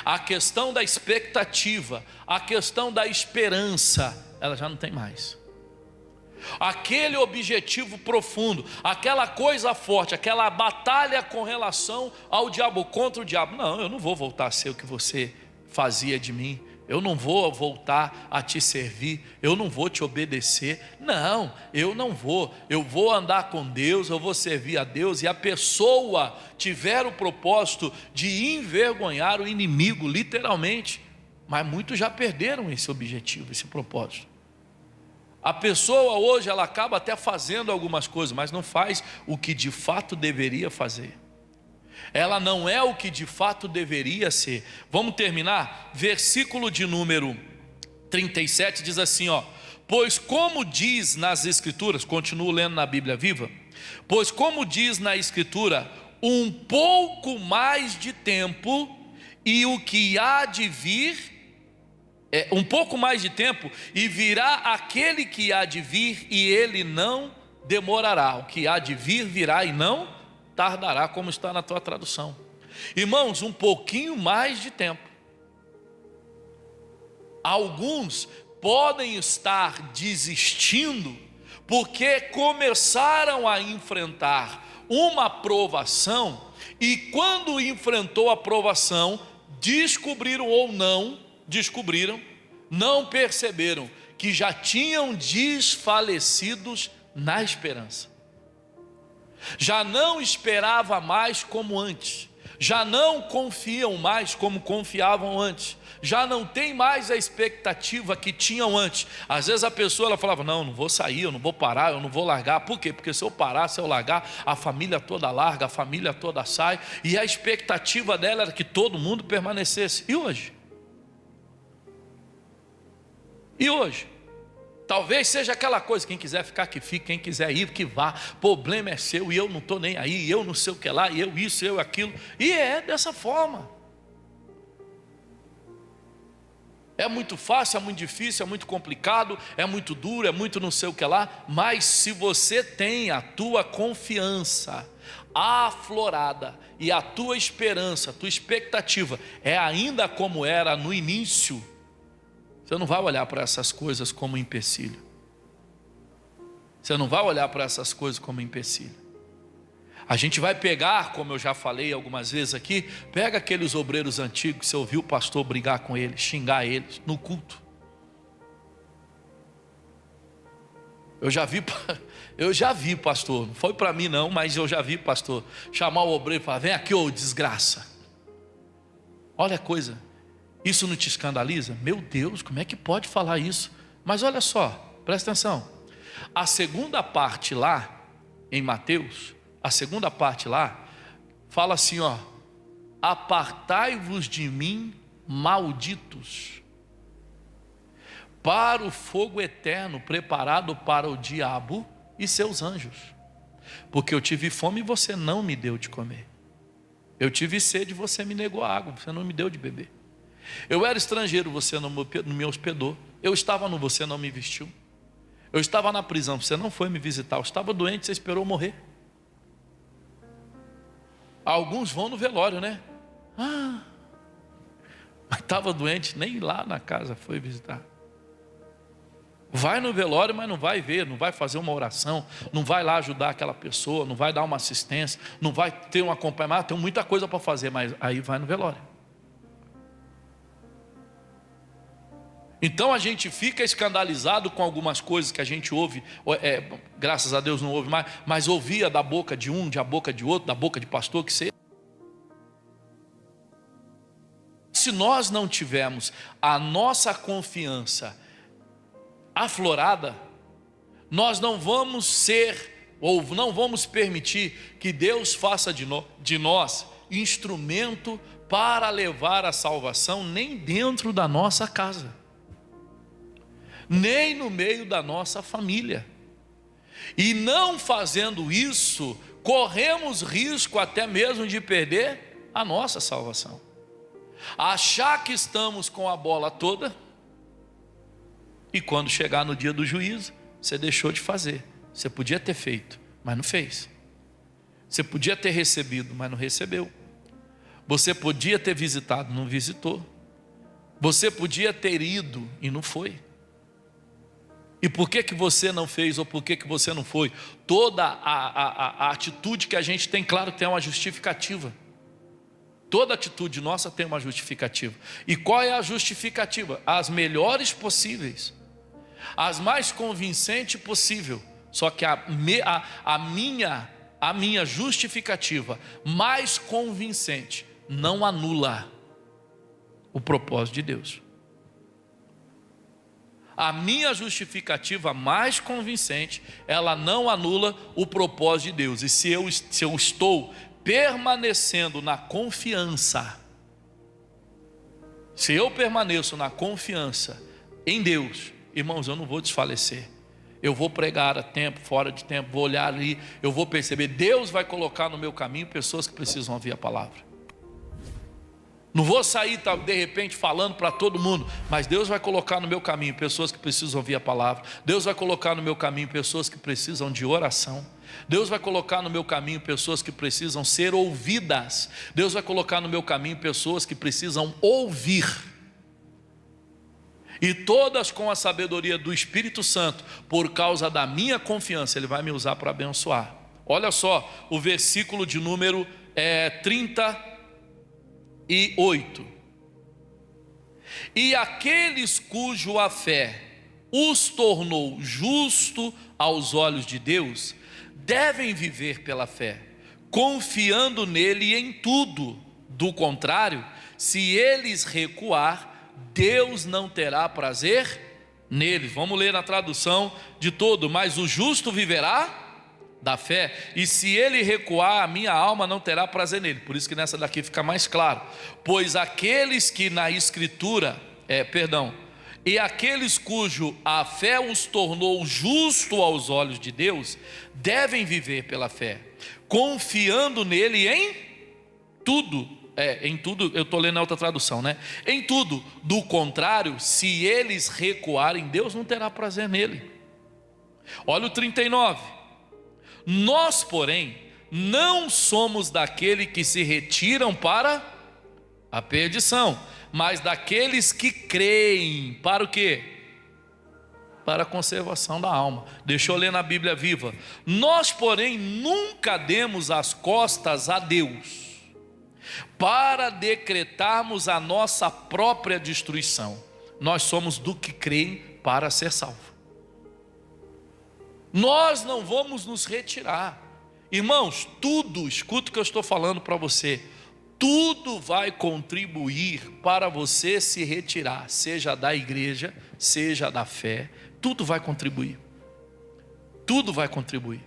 A questão da expectativa, a questão da esperança, ela já não tem mais. Aquele objetivo profundo, aquela coisa forte, aquela batalha com relação ao diabo, contra o diabo. Não, eu não vou voltar a ser o que você fazia de mim. Eu não vou voltar a te servir, eu não vou te obedecer. Não, eu não vou. Eu vou andar com Deus, eu vou servir a Deus. E a pessoa tiver o propósito de envergonhar o inimigo, literalmente. Mas muitos já perderam esse objetivo, esse propósito. A pessoa hoje, ela acaba até fazendo algumas coisas, mas não faz o que de fato deveria fazer. Ela não é o que de fato deveria ser. Vamos terminar? Versículo de número 37 diz assim, pois como diz nas escrituras, continuo lendo na Bíblia Viva, pois como diz na escritura, um pouco mais de tempo e o que há de vir, um pouco mais de tempo e virá aquele que há de vir e ele não demorará. O que há de vir virá e não tardará, como está na tua tradução. Irmãos, um pouquinho mais de tempo. Alguns podem estar desistindo porque começaram a enfrentar uma provação e quando enfrentou a provação, descobriram ou não descobriram, não perceberam que já tinham desfalecidos na esperança. Já não esperava mais como antes, já não confiam mais como confiavam antes, já não tem mais a expectativa que tinham antes. Às vezes a pessoa ela falava, não vou sair, eu não vou parar, eu não vou largar. Por quê? Porque se eu parar, se eu largar, a família toda larga, a família toda sai. E a expectativa dela era que todo mundo permanecesse. E hoje? E hoje? Talvez seja aquela coisa, quem quiser ficar que fique, quem quiser ir que vá, problema é seu e eu não estou nem aí, eu não sei o que lá, e eu isso, eu aquilo, e é dessa forma. É muito fácil, é muito difícil, é muito complicado, é muito duro, é muito não sei o que lá, mas se você tem a tua confiança aflorada e a tua esperança, a tua expectativa é ainda como era no início, você não vai olhar para essas coisas como empecilho. Você não vai olhar para essas coisas como empecilho. A gente vai pegar, como eu já falei algumas vezes aqui, pega aqueles obreiros antigos que você ouviu o pastor brigar com eles, xingar eles no culto. Eu já vi, pastor, não foi para mim não, mas eu já vi, pastor, chamar o obreiro e falar: vem aqui, ô desgraça. Olha a coisa. Isso não te escandaliza? Meu Deus, como é que pode falar isso? Mas olha só, presta atenção. A segunda parte lá, em Mateus, a segunda parte lá, fala assim, ó: apartai-vos de mim, malditos, para o fogo eterno, preparado para o diabo e seus anjos. Porque eu tive fome e você não me deu de comer. Eu tive sede e você me negou a água, você não me deu de beber. Eu era estrangeiro, você não me hospedou. Eu estava no, você não me vestiu. Eu estava na prisão, você não foi me visitar. Eu estava doente, você esperou morrer. Alguns vão no velório, né? Mas estava doente, nem lá na casa foi visitar. Vai no velório, mas não vai ver, não vai fazer uma oração, não vai lá ajudar aquela pessoa, não vai dar uma assistência, não vai ter um acompanhamento. Tem muita coisa para fazer, mas aí vai no velório. Então a gente fica escandalizado com algumas coisas que a gente ouve, graças a Deus não ouve mais, mas ouvia da boca de um, da boca de outro, da boca de pastor, que seja. Se nós não tivermos a nossa confiança aflorada, nós não vamos ser, ou não vamos permitir que Deus faça de nós instrumento para levar a salvação nem dentro da nossa casa, nem no meio da nossa família. E não fazendo isso, corremos risco até mesmo de perder a nossa salvação. Achar que estamos com a bola toda, e quando chegar no dia do juízo, você deixou de fazer. Você podia ter feito, mas não fez. Você podia ter recebido, mas não recebeu. Você podia ter visitado, não visitou. Você podia ter ido e não foi. E por que você não fez, ou por que você não foi? Toda a atitude que a gente tem, claro que tem uma justificativa. Toda atitude nossa tem uma justificativa. E qual é a justificativa? As melhores possíveis, as mais convincentes possível. Só que a minha justificativa mais convincente não anula o propósito de Deus. A minha justificativa mais convincente, ela não anula o propósito de Deus. E se eu estou permanecendo na confiança, se eu permaneço na confiança em Deus, irmãos, eu não vou desfalecer. Eu vou pregar a tempo, fora de tempo, vou olhar ali, eu vou perceber, Deus vai colocar no meu caminho pessoas que precisam ouvir a palavra. Não vou sair de repente falando para todo mundo, mas Deus vai colocar no meu caminho pessoas que precisam ouvir a palavra. Deus vai colocar no meu caminho pessoas que precisam de oração. Deus vai colocar no meu caminho pessoas que precisam ser ouvidas. Deus vai colocar no meu caminho pessoas que precisam ouvir. E todas com a sabedoria do Espírito Santo, por causa da minha confiança, Ele vai me usar para abençoar. Olha só, o versículo de número 38. E aqueles cujo a fé os tornou justo aos olhos de Deus, devem viver pela fé, confiando nele em tudo. Do contrário, se eles recuar, Deus não terá prazer neles. Vamos ler na tradução de todo: mas o justo viverá da fé, e se ele recuar, a minha alma não terá prazer nele. Por isso que nessa daqui fica mais claro: pois aqueles que na escritura, E aqueles cujo a fé os tornou justo aos olhos de Deus, devem viver pela fé, confiando nele em tudo. Em tudo, eu estou lendo a outra tradução, né? Em tudo. Do contrário, se eles recuarem, Deus não terá prazer nele. Olha o 39. Nós, porém, não somos daquele que se retiram para a perdição, mas daqueles que creem para o quê? Para a conservação da alma. Deixa eu ler na Bíblia Viva. Nós, porém, nunca demos as costas a Deus para decretarmos a nossa própria destruição. Nós somos do que creem para ser salvo. Nós não vamos nos retirar. Irmãos, tudo, escuta o que eu estou falando para você, tudo vai contribuir para você se retirar, seja da igreja, seja da fé, tudo vai contribuir. Tudo vai contribuir.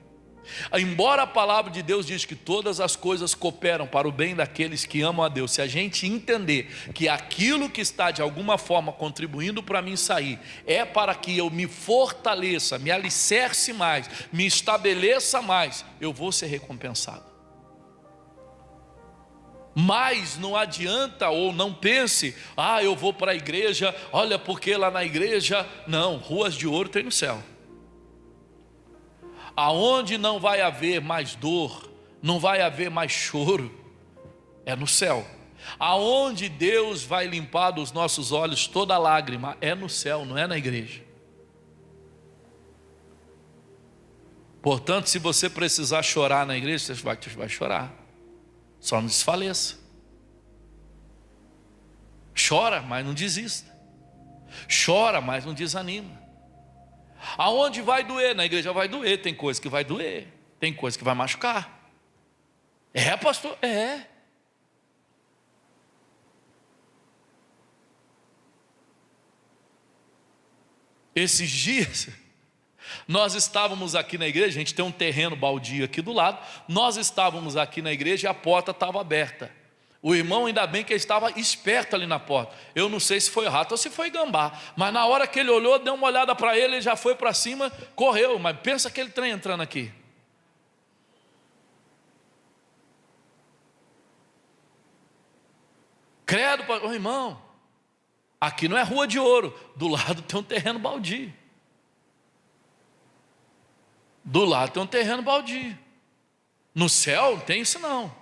Embora a palavra de Deus diz que todas as coisas cooperam para o bem daqueles que amam a Deus, se a gente entender que aquilo que está de alguma forma contribuindo para mim sair, é para que eu me fortaleça, me alicerce mais, me estabeleça mais, eu vou ser recompensado. Mas não adianta, ou não pense, eu vou para a igreja, olha porque lá na igreja, não, ruas de ouro tem no céu. Aonde não vai haver mais dor, não vai haver mais choro, é no céu. Aonde Deus vai limpar dos nossos olhos toda lágrima, é no céu, não é na igreja. Portanto, se você precisar chorar na igreja, você vai chorar. Só não desfaleça. Chora, mas não desista. Chora, mas não desanima. Aonde vai doer? Na igreja vai doer. Tem coisa que vai doer, tem coisa que vai machucar. Pastor? Esses dias nós estávamos aqui na igreja, a gente tem um terreno baldio aqui do lado. Nós estávamos aqui na igreja e a porta estava aberta. O irmão, ainda bem que ele estava esperto ali na porta. Eu não sei se foi rato ou se foi gambá, mas na hora que ele olhou, deu uma olhada para ele, ele já foi para cima, correu. Mas pensa aquele trem entrando aqui. Credo, irmão, aqui não é rua de ouro, do lado tem um terreno baldio. Do lado tem um terreno baldio. No céu não tem isso não.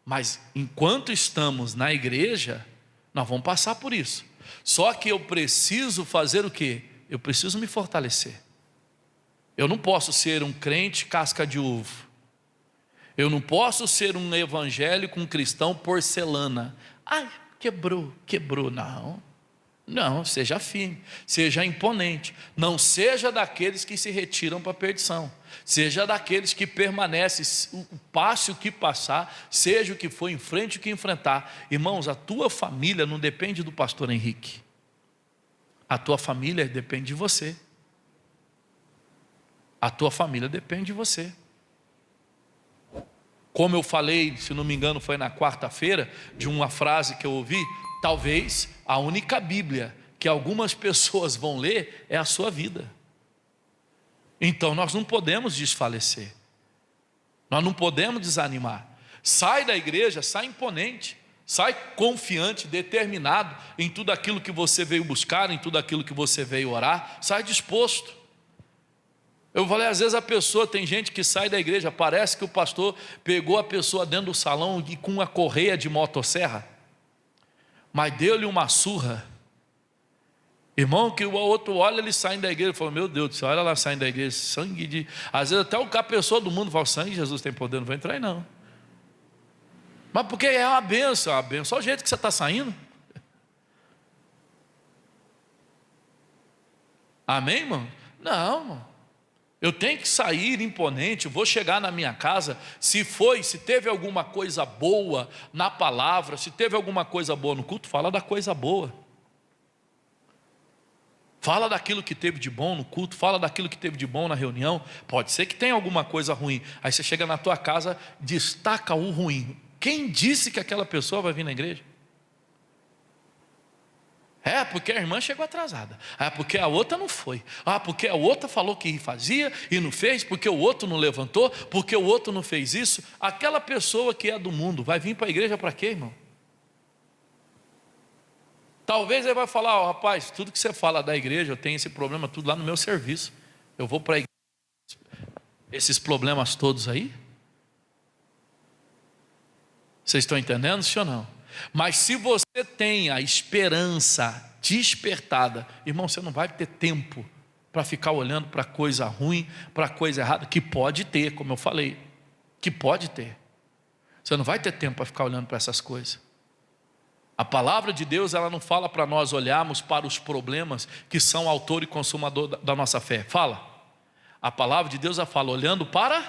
Mas enquanto estamos na igreja, nós vamos passar por isso. Só que eu preciso fazer o quê? Eu preciso me fortalecer. Eu não posso ser um crente casca de uva. Eu não posso ser um evangélico, um cristão porcelana. Quebrou. Não, seja firme, seja imponente. Não seja daqueles que se retiram para a perdição. Seja daqueles que permanecem, passe o que passar, seja o que for, enfrente o que enfrentar. Irmãos, a tua família não depende do pastor Henrique. A tua família depende de você. A tua família depende de você. Como eu falei, se não me engano foi na quarta-feira, de uma frase que eu ouvi, talvez a única Bíblia que algumas pessoas vão ler é a sua vida. Então nós não podemos desfalecer, nós não podemos desanimar. Sai da igreja, sai imponente, sai confiante, determinado em tudo aquilo que você veio buscar, em tudo aquilo que você veio orar, sai disposto. Eu falei, às vezes a pessoa, tem gente que sai da igreja, parece que o pastor pegou a pessoa dentro do salão e com uma correia de motosserra, mas deu-lhe uma surra. Irmão, que o outro olha, ele sai da igreja e fala, meu Deus do céu, olha lá saindo da igreja, sangue de... Às vezes até a pessoa do mundo fala, sangue de Jesus tem poder, não vai entrar aí não. Mas porque é uma benção, só o jeito que você está saindo. Amém, irmão? Não, irmão. Eu tenho que sair imponente, vou chegar na minha casa, se teve alguma coisa boa na palavra, se teve alguma coisa boa no culto, fala da coisa boa. Fala daquilo que teve de bom no culto, fala daquilo que teve de bom na reunião. Pode ser que tenha alguma coisa ruim, aí você chega na tua casa, destaca o ruim. Quem disse que aquela pessoa vai vir na igreja? É, porque a irmã chegou atrasada. É, porque a outra não foi. Ah, porque a outra falou que fazia e não fez. Porque o outro não levantou. Porque o outro não fez isso. Aquela pessoa que é do mundo vai vir para a igreja para quê, irmão? Talvez ele vai falar: ó, rapaz, tudo que você fala da igreja, eu tenho esse problema tudo lá no meu serviço. Eu vou para a igreja. Esses problemas todos aí. Vocês estão entendendo, sim ou não? Mas se você tem a esperança despertada, irmão, você não vai ter tempo para ficar olhando para coisa ruim, para coisa errada, que pode ter, como eu falei, que pode ter. Você não vai ter tempo para ficar olhando para essas coisas. A palavra de Deus, ela não fala para nós olharmos para os problemas que são autor e consumador da nossa fé. Fala. A palavra de Deus, ela fala olhando para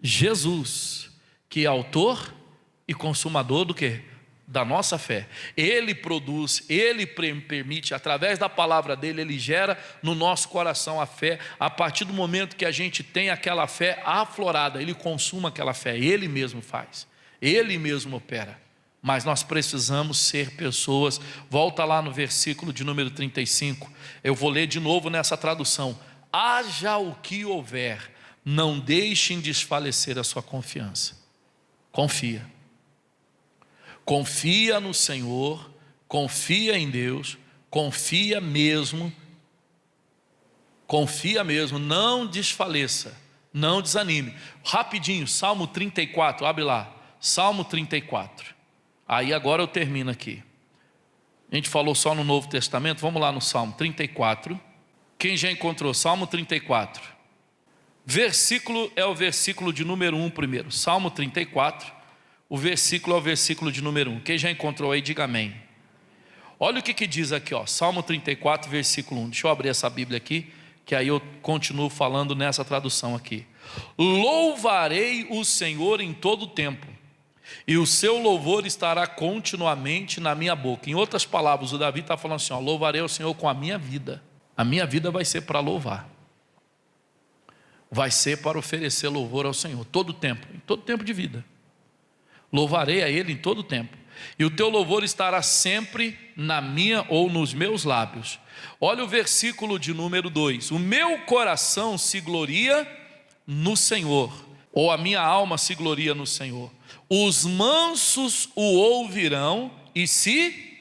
Jesus, que é autor e consumador do quê? Da nossa fé. Ele produz, Ele permite, através da palavra dele, Ele gera no nosso coração a fé. A partir do momento que a gente tem aquela fé aflorada, Ele consuma aquela fé, Ele mesmo faz, Ele mesmo opera. Mas nós precisamos ser pessoas. Volta lá no versículo de número 35, eu vou ler de novo nessa tradução: haja o que houver, não deixem desfalecer a sua confiança. Confia no Senhor, confia em Deus, confia mesmo, não desfaleça, não desanime. Rapidinho, Salmo 34, abre lá, Salmo 34, aí agora eu termino aqui. A gente falou só no Novo Testamento, vamos lá no Salmo 34, quem já encontrou? Salmo 34, versículo é o versículo de número 1 primeiro, Salmo 34, o versículo é o versículo de número 1. Quem já encontrou aí, diga amém. Olha o que diz aqui, ó, Salmo 34, versículo 1. Deixa eu abrir essa Bíblia aqui, que aí eu continuo falando nessa tradução aqui. Louvarei o Senhor em todo o tempo, e o seu louvor estará continuamente na minha boca. Em outras palavras, o Davi está falando assim, ó, louvarei o Senhor com a minha vida. A minha vida vai ser para louvar. Vai ser para oferecer louvor ao Senhor, todo o tempo, em todo tempo de vida. Louvarei a Ele em todo o tempo, e o teu louvor estará sempre na minha ou nos meus lábios. Olha o versículo de número 2: o meu coração se gloria no Senhor, ou a minha alma se gloria no Senhor. Os mansos o ouvirão e se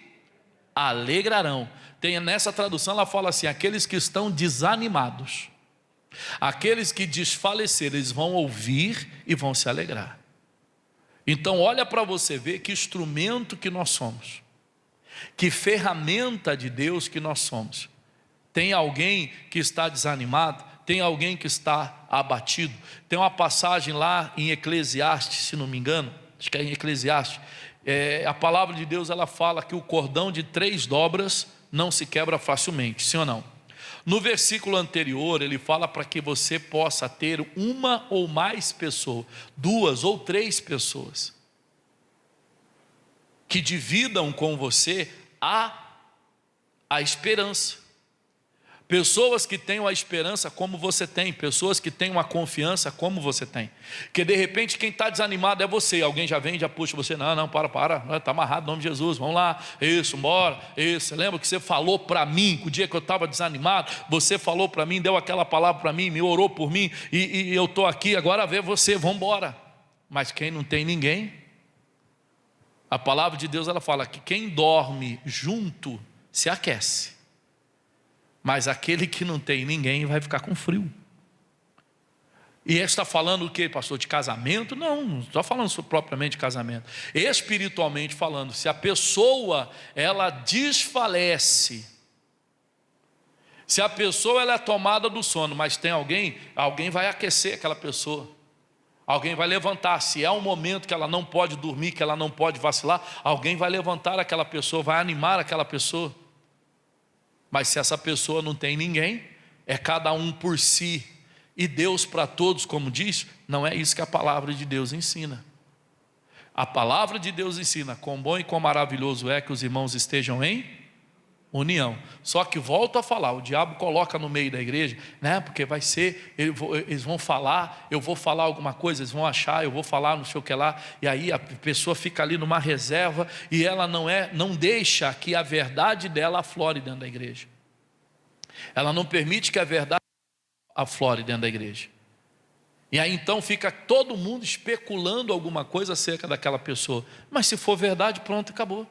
alegrarão. Tem nessa tradução, ela fala assim: aqueles que estão desanimados, aqueles que desfaleceram, eles vão ouvir e vão se alegrar. Então olha para você ver que instrumento que nós somos, que ferramenta de Deus que nós somos. Tem alguém que está desanimado, tem alguém que está abatido. Tem uma passagem lá em Eclesiastes, se não me engano, acho que é em Eclesiastes, a palavra de Deus, ela fala que o cordão de 3 dobras não se quebra facilmente, sim ou não? No versículo anterior, ele fala para que você possa ter uma ou mais pessoas, 2 ou 3 pessoas, que dividam com você a esperança. Pessoas que tenham a esperança como você tem, pessoas que tenham a confiança como você tem. Que de repente quem está desanimado é você, alguém já vem, já puxa você, não, para, está amarrado em nome de Jesus, vamos lá, isso, bora, isso. Lembra que você falou para mim, que o dia que eu estava desanimado, você falou para mim, deu aquela palavra para mim, me orou por mim, e eu estou aqui, agora vê você, vamos embora. Mas quem não tem ninguém, a palavra de Deus, ela fala que quem dorme junto se aquece. Mas aquele que não tem ninguém vai ficar com frio. E ele está falando o que, pastor? De casamento? Não estou falando propriamente de casamento. Espiritualmente falando, se a pessoa ela desfalece, se a pessoa ela é tomada do sono, mas tem alguém vai aquecer aquela pessoa. Alguém vai levantar. Se é um momento que ela não pode dormir, que ela não pode vacilar, alguém vai levantar aquela pessoa, vai animar aquela pessoa. Mas se essa pessoa não tem ninguém, é cada um por si, e Deus para todos, como diz, não é isso que a palavra de Deus ensina. A palavra de Deus ensina: quão bom e quão maravilhoso é que os irmãos estejam em união. Só que volto a falar, o diabo coloca no meio da igreja, né? Porque vai ser, eles vão falar, eu vou falar alguma coisa, eles vão achar, eu vou falar não sei o que lá, e aí a pessoa fica ali numa reserva e ela não deixa que a verdade dela aflore dentro da igreja. Ela não permite que a verdade aflore dentro da igreja. E aí então fica todo mundo especulando alguma coisa acerca daquela pessoa. Mas se for verdade, pronto, acabou.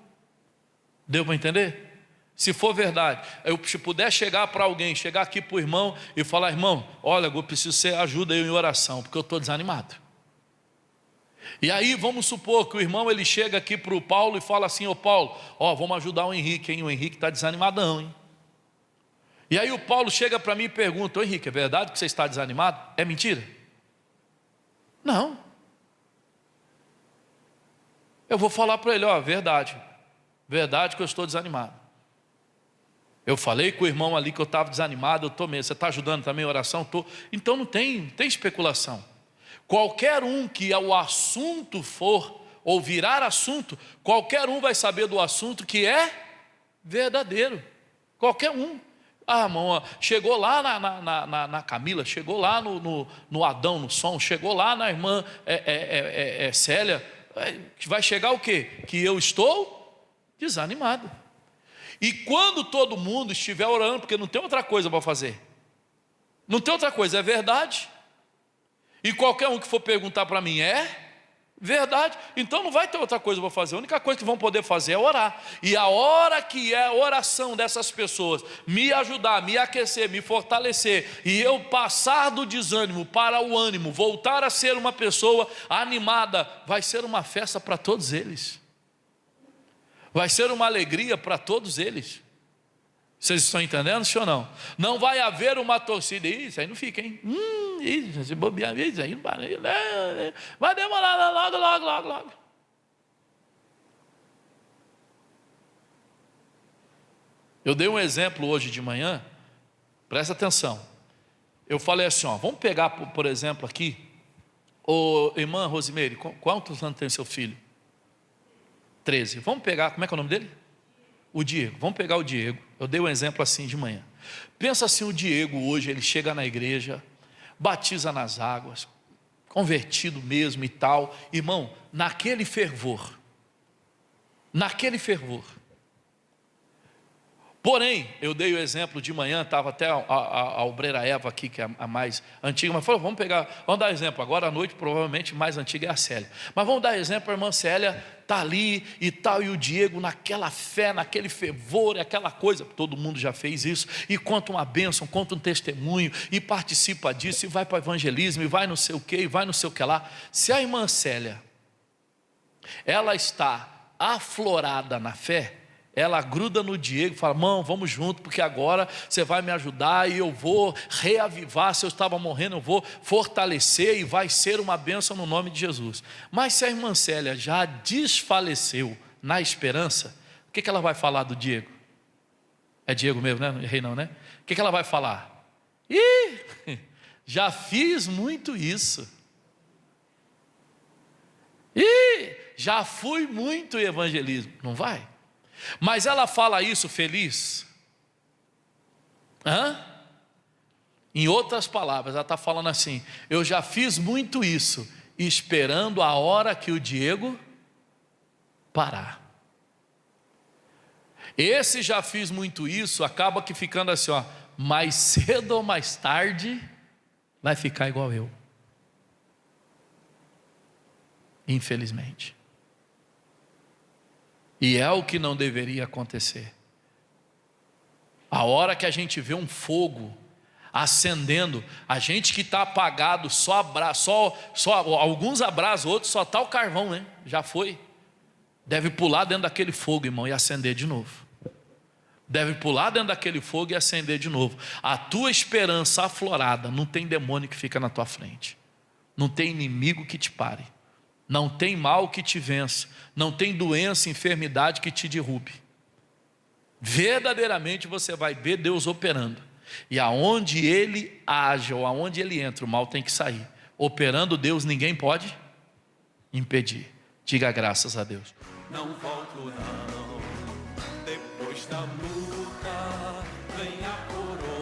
Deu para entender? Se for verdade, se puder chegar para alguém, chegar aqui para o irmão e falar: irmão, olha, eu preciso que você ajuda eu em oração, porque eu estou desanimado. E aí vamos supor que o irmão ele chega aqui para o Paulo e fala assim: ô Paulo, vamos ajudar o Henrique, hein? O Henrique está desanimadão, hein? E aí o Paulo chega para mim e pergunta: ô Henrique, é verdade que você está desanimado? É mentira? Não. Eu vou falar para ele: verdade que eu estou desanimado. Eu falei com o irmão ali que eu estava desanimado, eu estou mesmo. Você está ajudando também a oração? Estou. Então não tem especulação. Qualquer um que o assunto for, ou virar assunto, qualquer um vai saber do assunto que é verdadeiro. Qualquer um. Irmão, chegou lá na Camila, chegou lá no Adão, no som, chegou lá na irmã Célia, vai chegar o quê? Que eu estou desanimado. E quando todo mundo estiver orando, porque não tem outra coisa para fazer, não tem outra coisa, é verdade, e qualquer um que for perguntar para mim é verdade, então não vai ter outra coisa para fazer. A única coisa que vão poder fazer é orar. E a hora que é a oração dessas pessoas me ajudar, me aquecer, me fortalecer, e eu passar do desânimo para o ânimo, voltar a ser uma pessoa animada, vai ser uma festa para todos eles, vai ser uma alegria para todos eles. Vocês estão entendendo, sim ou não? Não vai haver uma torcida. Isso aí não fica, hein? Se bobear, isso aí não vai demorar logo. Eu dei um exemplo hoje de manhã, presta atenção. Eu falei assim, vamos pegar, por exemplo, aqui, irmã Rosimeire, quantos anos tem seu filho? 13. Vamos pegar, como é que é o nome dele? O Diego. Vamos pegar o Diego. Eu dei um exemplo assim de manhã. Pensa assim, o Diego hoje, ele chega na igreja, batiza nas águas, convertido mesmo e tal. Irmão, naquele fervor. Porém, eu dei o exemplo de manhã, estava até a obreira Eva aqui, que é a mais antiga, mas falou, vamos dar exemplo, agora à noite provavelmente mais antiga é a Célia, mas vamos dar exemplo, a irmã Célia está ali e tal, e o Diego naquela fé, naquele fervor, aquela coisa, todo mundo já fez isso, e conta uma bênção, conta um testemunho, e participa disso, e vai para o evangelismo, e vai não sei o que, e vai não sei o que lá. Se a irmã Célia, ela está aflorada na fé, ela gruda no Diego e fala, irmão, vamos junto, porque agora você vai me ajudar e eu vou reavivar, se eu estava morrendo eu vou fortalecer e vai ser uma bênção no nome de Jesus. Mas se a irmã Célia já desfaleceu na esperança, o que ela vai falar do Diego? É Diego mesmo, né? Não errei não, né? O que ela vai falar? Já fiz muito isso. Já fui muito em evangelismo. Não vai? Mas ela fala isso feliz? Em outras palavras, ela está falando assim, eu já fiz muito isso, esperando a hora que o Diego parar. Esse já fiz muito isso, acaba que ficando assim, mais cedo ou mais tarde, vai ficar igual eu. Infelizmente. E é o que não deveria acontecer. A hora que a gente vê um fogo acendendo, a gente que está apagado, só alguns abraçam, outros só está o carvão, né? Já foi. Deve pular dentro daquele fogo, irmão, e acender de novo. Deve pular dentro daquele fogo e acender de novo. A tua esperança aflorada, não tem demônio que fica na tua frente. Não tem inimigo que te pare. Não tem mal que te vença, não tem doença, enfermidade que te derrube. Verdadeiramente você vai ver Deus operando. E aonde Ele age, ou aonde Ele entra, o mal tem que sair. Operando Deus, ninguém pode impedir. Diga graças a Deus. Não volto não, depois nesta luta vem a coroa.